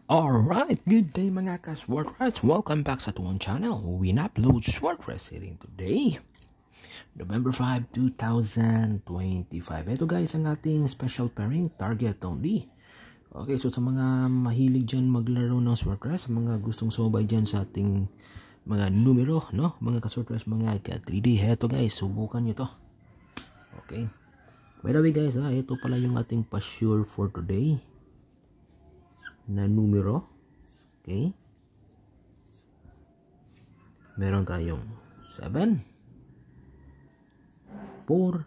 Alright, good day mga ka-Swordress. Welcome back sa tuwang channel. We upload Swordress hitting today, November 5, 2025. Ito guys ang ating special pairing, target only. Okay, so sa mga mahilig dyan maglaro ng Swordress, sa mga gustong sumabay dyan sa ating mga numero, no? Mga ka-Swordress, mga ka-3D. Ito guys, subukan nyo to. Okay. By the way guys, ito pala yung ating pa-sure for today na numero. Okay, meron tayong 7, 4,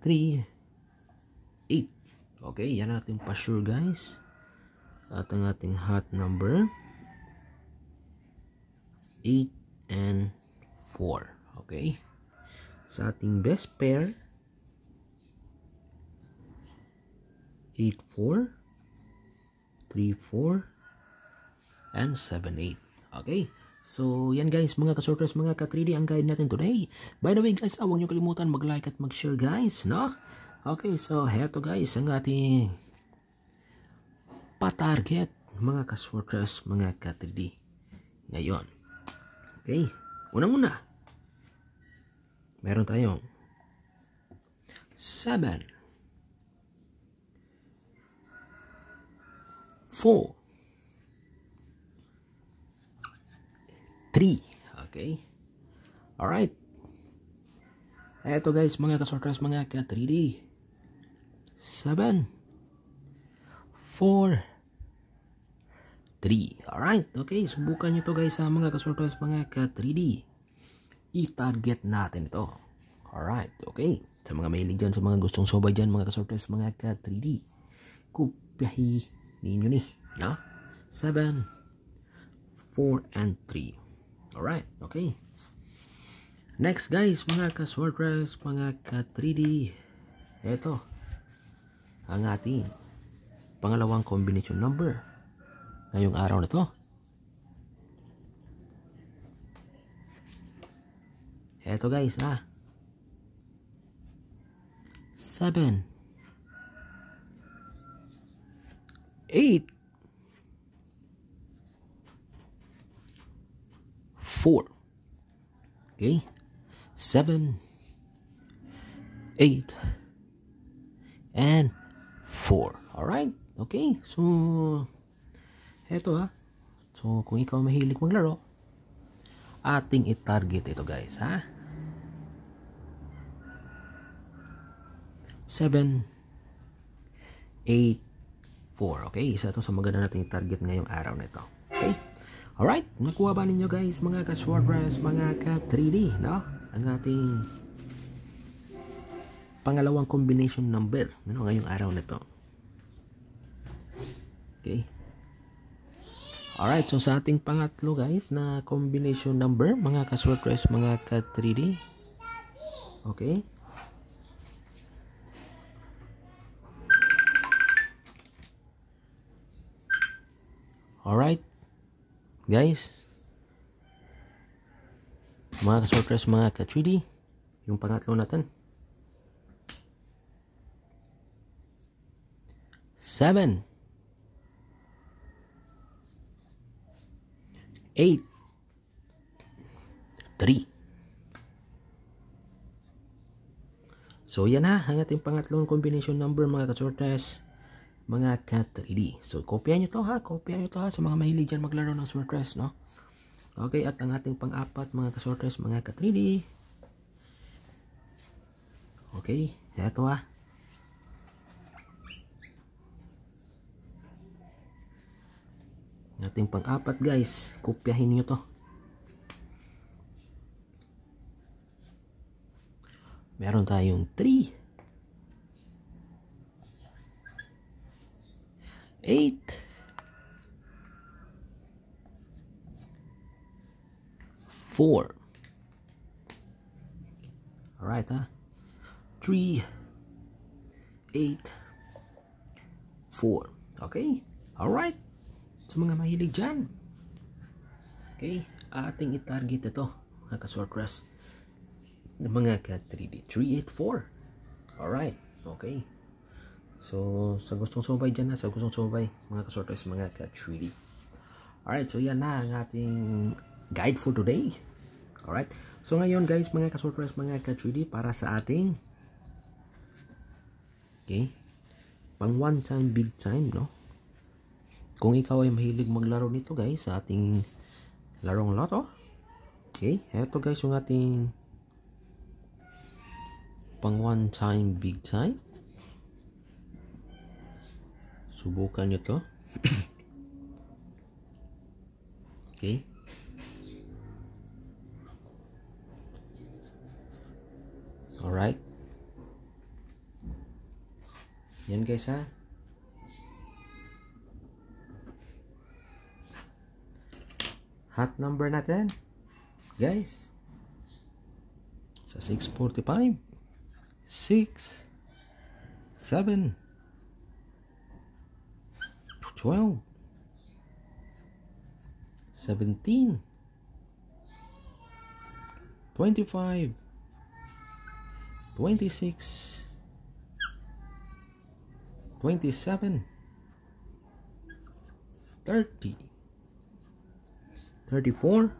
3, 8. Okay, yan ating pa-sure guys. At ang ating hot number 8 and 4. Okay, sa ating best pair 8, 4, 3, 4, and 7, 8. Okay, so yan guys mga ka-Swordress, mga ka-3D ang guide natin today. By the way guys, huwag nyo kalimutan mag-like at mag-share guys, no? Okay, so heto guys ang ating pa-target mga ka-Swordress, mga ka-3D ngayon. Okay, unang-una meron tayong 7, 4, 3. Okay, alright. Eto guys mga ka-Swordress, mga ka-3D, 7, 4, 3. Alright, okay, subukan nyo to guys sa mga ka-Swordress, mga ka-3D. I-target natin ito. Alright, okay, sa mga mahilig dyan, sa mga gustong sobay dyan mga ka-Swordress, mga ka-3D, kupyahi ninyo ni, no? 7, 4, and 3. Alright, okay. Next guys, mga ka-Swordress, mga ka-3D, eto ang ating pangalawang combination number ngayong araw na to. Eto guys, 7, 8, 4. Okay, 7, 8, and 4. Alright, okay, so eto so kung ikaw mahilig maglaro, ating i-target ito guys, 7, 8, 4. Okay, isa ito sa maganda nating target ngayong araw na ito. Okay, alright, nakuha ba ninyo guys mga ka-Swordress, mga ka-3D, no? Ang ating pangalawang combination number, no, ngayong araw na ito. Okay, alright, so sa ating pangatlo guys na combination number, mga ka-Swordress, mga ka-3D. Okay, alright guys, mga ka-Swordress, mga ka-3D, yung pangatlo natin 7, 8, 3. So yan ang ating pangatlong combination number mga ka-Swordress, mga ka-3D. So kopya nyo to kopya nyo to sa mga mahilig dyan maglaro ng Swordress, no? Okay, at ang ating pang-apat mga ka-Swordress, mga ka-3D. Okay, eto ating pang-apat guys, kopyahin nyo to. Meron tayong 3, 8, 4. Alright, 3, 8, 4. Okay, alright. Sa mga mahilig dyan, okay, ating i-target ito mga ka-Swordress, mga ka-3D. 3, 8, 4. Alright, okay. So, sa gustong subay dyan na, sa gustong subay, mga ka-sorters, mga ka-3D. Alright, so yan na ang ating guide for today. Alright, so ngayon guys, mga ka-sorters, mga ka-3D, para sa ating pang one time, big time, no? Kung ikaw ay mahilig maglaro nito guys, sa ating larong loto. Eto guys yung ating pang one time, big time. Subukan nyo to. Alright. Yan guys ha. Hot number natin. Guys. Sa 645. 6. 7. 12, 17, 25, 26, 27, 30, 34,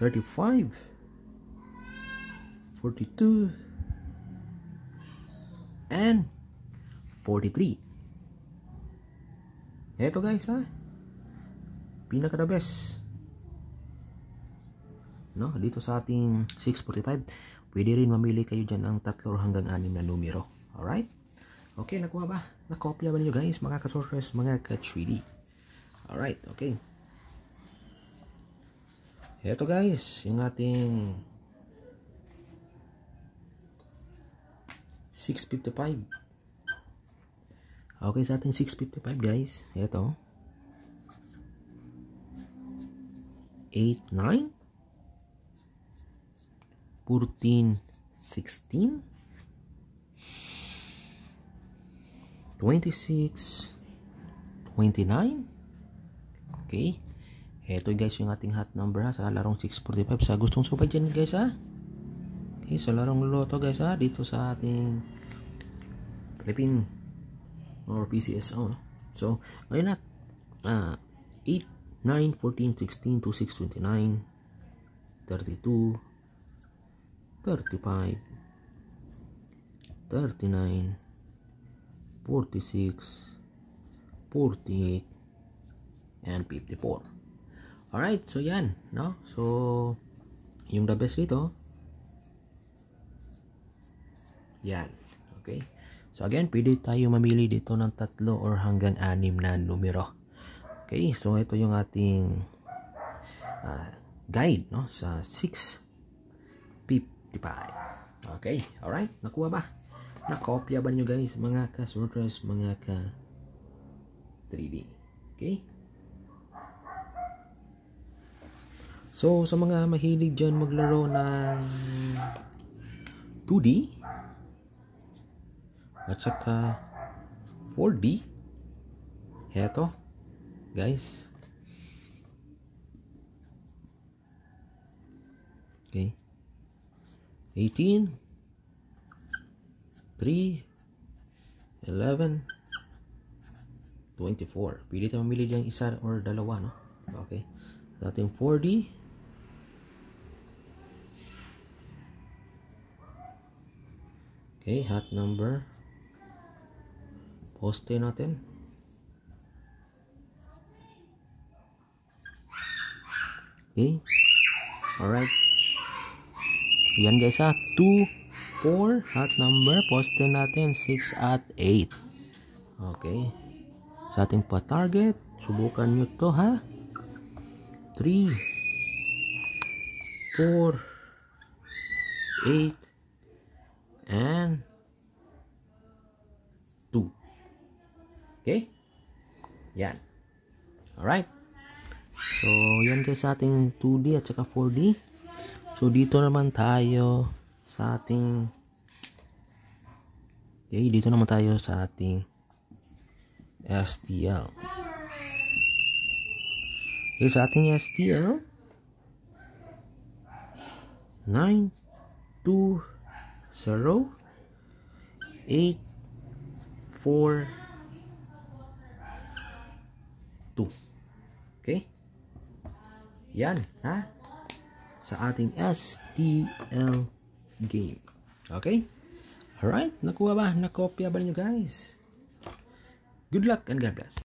35, 42, and 43. Eto guys ha, pinaka the best, no? Dito sa ating 645, pwede rin mamili kayo dyan ng 3 hanggang 6 na numero. Alright? Okay, nakuha ba? Nakopya ba niyo guys, mga ka-sorters, mga ka-3D? Alright, okay. Eto guys, yung ating 655. Okay, sa ating 655 guys, ito 8, 9, 14, 16, 26, 29. Okay, ito guys yung ating hot number ha, sa larong 645. Sa gustong subay dyan guys ha. Okay, sa larong loto guys ha, dito sa ating Philippine or PCSO, no? So ngayon na 8, 9, 14, 16, 26, 29, 32, 35, 39, 46, 48, and 54. Alright, so yan, no? So yung the best dito yan. Okay, so again, pwede tayo mamili dito ng 3 or hanggang 6 na numero. Okay, so ito yung ating guide, no, sa 655. Okay, alright, nakuha ba? Nakopya ba nyo guys, mga ka-sorters, mga ka-3D? Okay, so sa mga mahilig dyan maglaro ng 2D at saka 4D, heto guys. Okay, 18, 3, 11, 24. Pili tayo mamili dyan isa or dalawa, no? Okay, sa ating 4D, okay, hot number, poste natin. Okay, alright, yan guys ha, 2, 4, hot number, poste natin 6 at 8. Okay, sa ating pa-target, subukan nyo to ha, 3, 4, 8, and 2. Okay, yan. Alright, so yan guys sa ating 2D at saka 4D. So dito naman tayo sa ating dito naman tayo sa ating STL. Okay, sa ating STL 9, 2, 0, 8, 4, 2. Okay? Yan, ha? Sa ating STL game. Okay? Alright, nakuha ba? Nakopya ba niyo guys? Good luck and God bless.